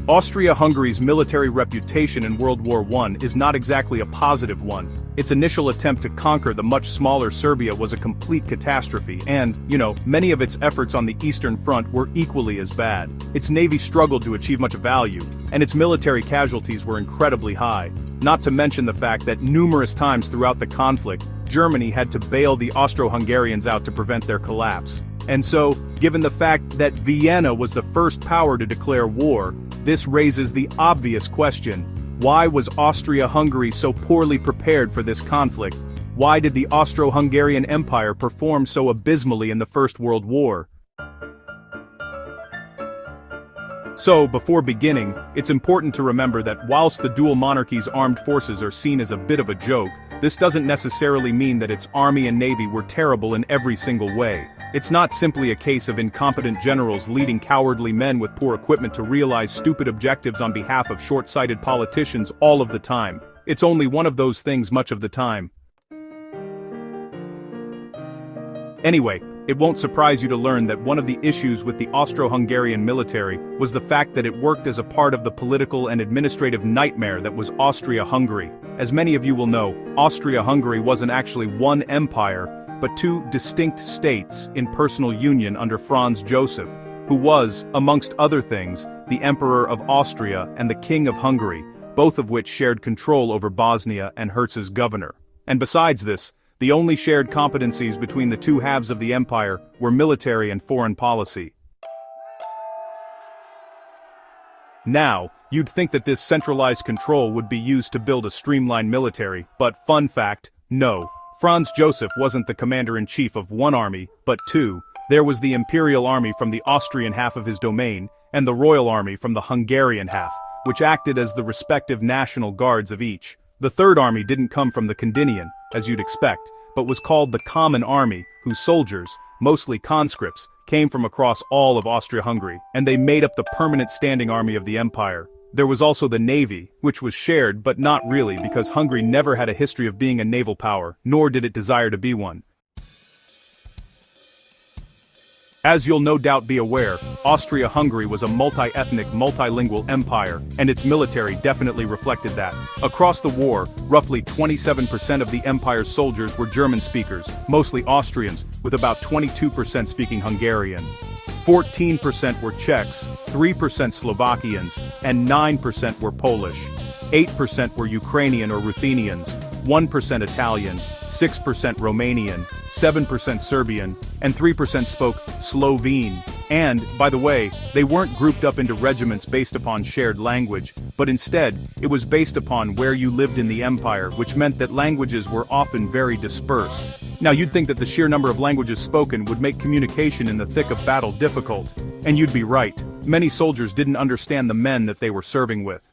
Austria-Hungary's military reputation in World War I is not exactly a positive one. Its initial attempt to conquer the much smaller Serbia was a complete catastrophe and, many of its efforts on the Eastern Front were equally as bad. Its navy struggled to achieve much value, and its military casualties were incredibly high. Not to mention the fact that numerous times throughout the conflict, Germany had to bail the Austro-Hungarians out to prevent their collapse. And so, given the fact that Vienna was the first power to declare war, this raises the obvious question: why was Austria-Hungary so poorly prepared for this conflict? Why did the Austro-Hungarian Empire perform so abysmally in the First World War? So, before beginning, it's important to remember that whilst the dual monarchies' armed forces are seen as a bit of a joke, this doesn't necessarily mean that its army and navy were terrible in every single way. It's not simply a case of incompetent generals leading cowardly men with poor equipment to realize stupid objectives on behalf of short-sighted politicians all of the time. It's only one of those things much of the time. Anyway, it won't surprise you to learn that one of the issues with the Austro-Hungarian military was the fact that it worked as a part of the political and administrative nightmare that was Austria-Hungary. As many of you will know, Austria-Hungary wasn't actually one empire, but two distinct states in personal union under Franz Joseph, who was, amongst other things, the Emperor of Austria and the King of Hungary, both of which shared control over Bosnia and Herzegovina. And besides this, the only shared competencies between the two halves of the empire were military and foreign policy. Now, you'd think that this centralized control would be used to build a streamlined military, but fun fact, no. Franz Joseph wasn't the commander-in-chief of one army, but two. There was the Imperial Army from the Austrian half of his domain, and the Royal Army from the Hungarian half, which acted as the respective national guards of each. The Third Army didn't come from the Kandinian, as you'd expect, but was called the Common Army, whose soldiers, mostly conscripts, came from across all of Austria-Hungary, and they made up the permanent standing army of the empire. There was also the navy, which was shared but not really because Hungary never had a history of being a naval power, nor did it desire to be one. As you'll no doubt be aware, Austria-Hungary was a multi-ethnic, multilingual empire, and its military definitely reflected that. Across the war, roughly 27% of the empire's soldiers were German speakers, mostly Austrians, with about 22% speaking Hungarian. 14% were Czechs, 3% Slovakians, and 9% were Polish. 8% were Ukrainian or Ruthenians, 1% Italian, 6% Romanian, 7% Serbian, and 3% spoke Slovene. And, by the way, they weren't grouped up into regiments based upon shared language, but instead, it was based upon where you lived in the empire, which meant that languages were often very dispersed. Now you'd think that the sheer number of languages spoken would make communication in the thick of battle difficult. And you'd be right. Many soldiers didn't understand the men that they were serving with.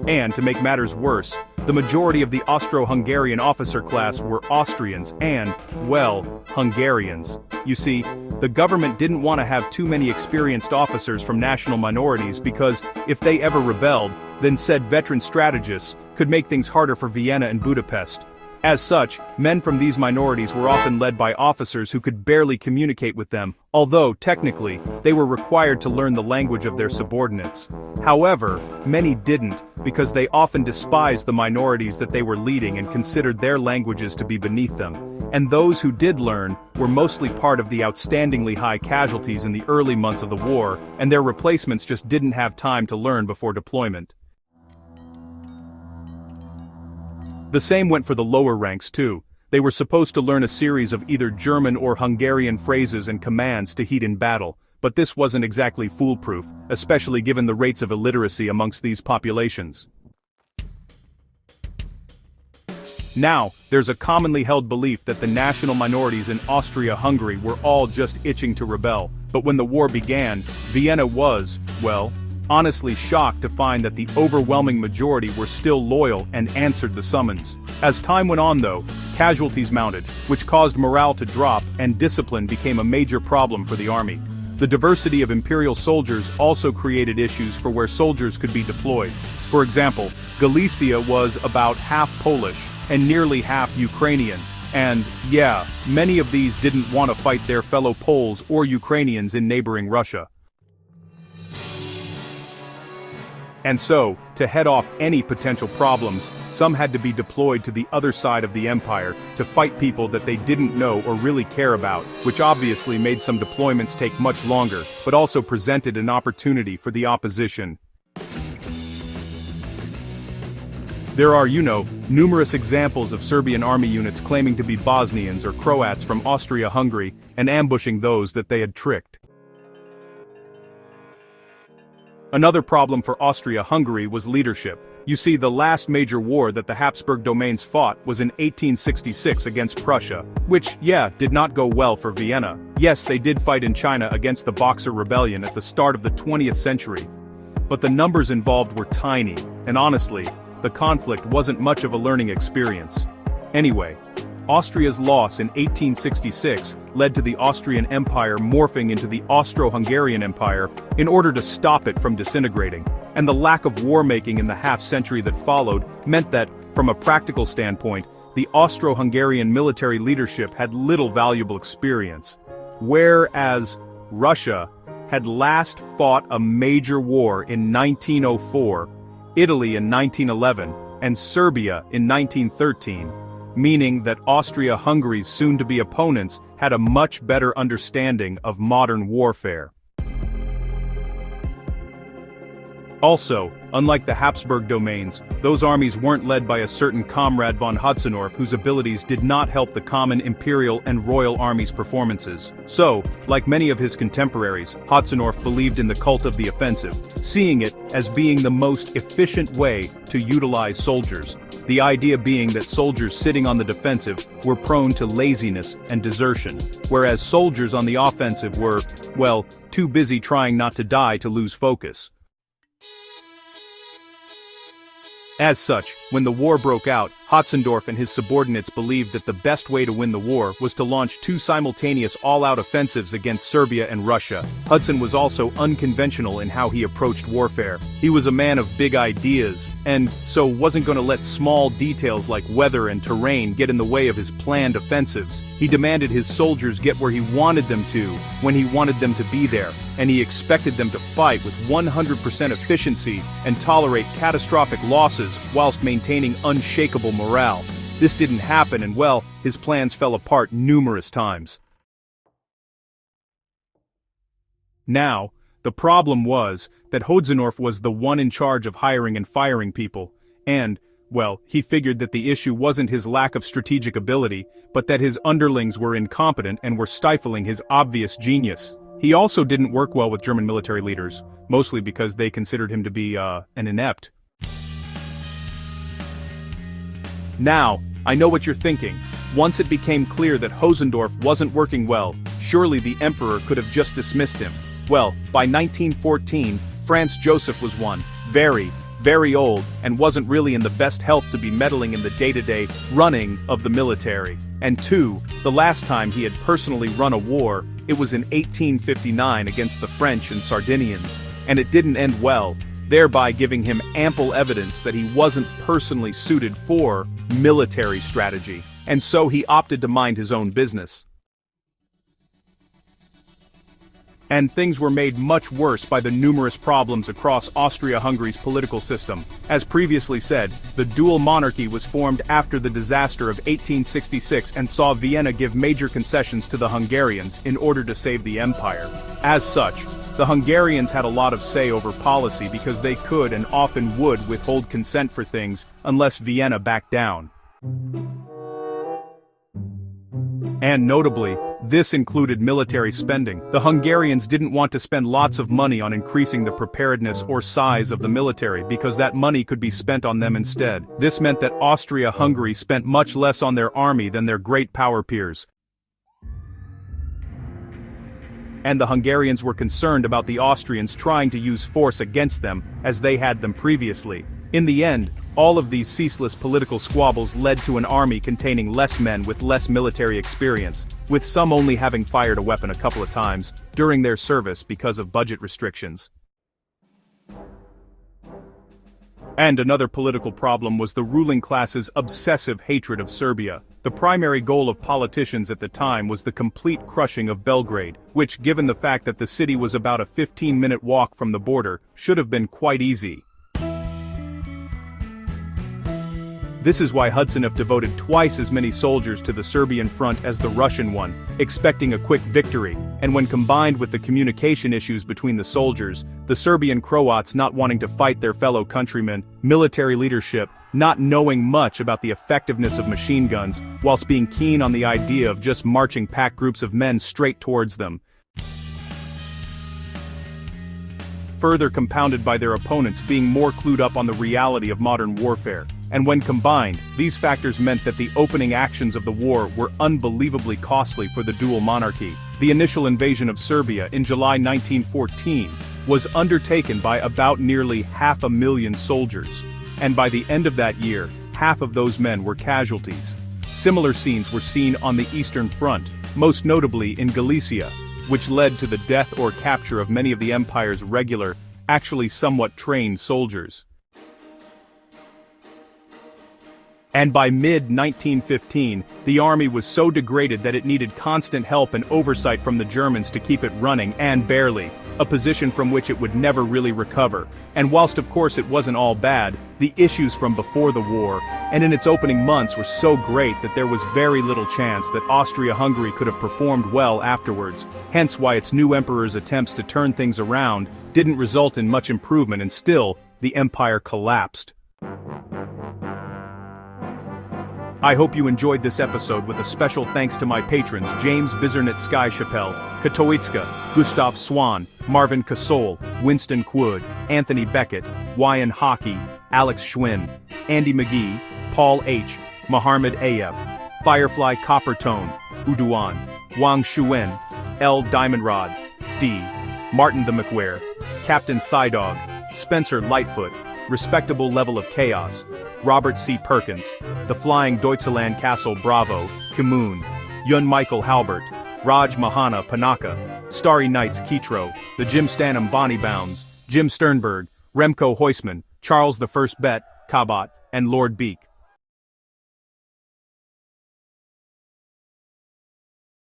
And to make matters worse, the majority of the Austro-Hungarian officer class were Austrians and, well, Hungarians. You see, the government didn't want to have too many experienced officers from national minorities because, if they ever rebelled, then said veteran strategists could make things harder for Vienna and Budapest. As such, men from these minorities were often led by officers who could barely communicate with them, although, technically, they were required to learn the language of their subordinates. However, many didn't, because they often despised the minorities that they were leading and considered their languages to be beneath them. And those who did learn were mostly part of the outstandingly high casualties in the early months of the war, and their replacements just didn't have time to learn before deployment. The same went for the lower ranks too. They were supposed to learn a series of either German or Hungarian phrases and commands to heat in battle, but this wasn't exactly foolproof, especially given the rates of illiteracy amongst these populations. Now, there's a commonly held belief that the national minorities in Austria-Hungary were all just itching to rebel, but when the war began, Vienna was, well, honestly shocked to find that the overwhelming majority were still loyal and answered the summons. As time went on though, casualties mounted, which caused morale to drop and discipline became a major problem for the army. The diversity of imperial soldiers also created issues for where soldiers could be deployed. For example, Galicia was about half Polish and nearly half Ukrainian. And, yeah, many of these didn't want to fight their fellow Poles or Ukrainians in neighboring Russia. And so, to head off any potential problems, some had to be deployed to the other side of the empire to fight people that they didn't know or really care about, which obviously made some deployments take much longer, but also presented an opportunity for the opposition. There are, numerous examples of Serbian army units claiming to be Bosnians or Croats from Austria-Hungary and ambushing those that they had tricked. Another problem for Austria-Hungary was leadership. You see, the last major war that the Habsburg domains fought was in 1866 against Prussia, which, did not go well for Vienna. Yes, they did fight in China against the Boxer Rebellion at the start of the 20th century. But the numbers involved were tiny, and honestly, the conflict wasn't much of a learning experience. Anyway, Austria's loss in 1866 led to the Austrian Empire morphing into the Austro-Hungarian Empire in order to stop it from disintegrating, and the lack of war-making in the half-century that followed meant that, from a practical standpoint, the Austro-Hungarian military leadership had little valuable experience. Whereas Russia had last fought a major war in 1904, Italy in 1911, and Serbia in 1913, meaning that Austria-Hungary's soon-to-be opponents had a much better understanding of modern warfare. Also, unlike the Habsburg domains, those armies weren't led by a certain Comrade von Hötzendorf whose abilities did not help the common imperial and royal army's performances. So, like many of his contemporaries, Hötzendorf believed in the cult of the offensive, seeing it as being the most efficient way to utilize soldiers. The idea being that soldiers sitting on the defensive were prone to laziness and desertion, whereas soldiers on the offensive were, too busy trying not to die to lose focus. As such, when the war broke out, Hötzendorf and his subordinates believed that the best way to win the war was to launch two simultaneous all-out offensives against Serbia and Russia. Hudson was also unconventional in how he approached warfare. He was a man of big ideas, and so wasn't going to let small details like weather and terrain get in the way of his planned offensives. He demanded his soldiers get where he wanted them to, when he wanted them to be there, and he expected them to fight with 100% efficiency and tolerate catastrophic losses whilst maintaining unshakable morale. This didn't happen and his plans fell apart numerous times. Now, the problem was that Hötzendorf was the one in charge of hiring and firing people, and, he figured that the issue wasn't his lack of strategic ability, but that his underlings were incompetent and were stifling his obvious genius. He also didn't work well with German military leaders, mostly because they considered him to be, an inept. Now, I know what you're thinking. Once it became clear that Hötzendorf wasn't working well, surely the emperor could have just dismissed him. By 1914, Franz Joseph was very old, and wasn't really in the best health to be meddling in the day-to-day running of the military. And two, the last time he had personally run a war, it was in 1859 against the French and Sardinians, and it didn't end well, thereby giving him ample evidence that he wasn't personally suited for military strategy, and so he opted to mind his own business. And things were made much worse by the numerous problems across Austria-Hungary's political system. As previously said, the dual monarchy was formed after the disaster of 1866 and saw Vienna give major concessions to the Hungarians in order to save the empire. As such, the Hungarians had a lot of say over policy because they could and often would withhold consent for things unless Vienna backed down. And notably, this included military spending. The Hungarians didn't want to spend lots of money on increasing the preparedness or size of the military because that money could be spent on them instead. This meant that Austria-Hungary spent much less on their army than their great power peers. And the Hungarians were concerned about the Austrians trying to use force against them as they had them previously. In the end, all of these ceaseless political squabbles led to an army containing less men with less military experience, with some only having fired a weapon a couple of times during their service because of budget restrictions. And another political problem was the ruling class's obsessive hatred of Serbia. The primary goal of politicians at the time was the complete crushing of Belgrade, which, given the fact that the city was about a 15-minute walk from the border, should have been quite easy. This is why Hudson devoted twice as many soldiers to the Serbian front as the Russian one, expecting a quick victory, and when combined with the communication issues between the soldiers, the Serbian Croats not wanting to fight their fellow countrymen, military leadership, not knowing much about the effectiveness of machine guns, whilst being keen on the idea of just marching packed groups of men straight towards them. Further compounded by their opponents being more clued up on the reality of modern warfare. And when combined, these factors meant that the opening actions of the war were unbelievably costly for the dual monarchy. The initial invasion of Serbia in July 1914 was undertaken by about nearly 500,000 soldiers. And by the end of that year, half of those men were casualties. Similar scenes were seen on the Eastern Front, most notably in Galicia, which led to the death or capture of many of the empire's regular, actually somewhat trained soldiers. And by mid-1915, the army was so degraded that it needed constant help and oversight from the Germans to keep it running, and barely, a position from which it would never really recover. And whilst of course it wasn't all bad, the issues from before the war, and in its opening months were so great that there was very little chance that Austria-Hungary could have performed well afterwards, hence why its new emperor's attempts to turn things around didn't result in much improvement, and still, the empire collapsed. I hope you enjoyed this episode, with a special thanks to my patrons James Bizernit Sky Chappelle, Katowitzka, Gustav Swan, Marvin Kasol, Winston Quood, Anthony Beckett, Wyan Hockey, Alex Schwinn, Andy McGee, Paul H., Mohammed AF, Firefly Coppertone, Uduan, Wang Shuen, L. Diamondrod, D. Martin the McWare, Captain Psydog, Spencer Lightfoot, Respectable Level of Chaos, Robert C. Perkins, The Flying Deutschland Castle Bravo, Kimoon, Yun Michael Halbert, Raj Mahana Panaka, Starry Nights Kitro, The Jim Stanham Bonnie Bounds, Jim Sternberg, Remco Heusman, Charles the First Bet, Kabat, and Lord Beak.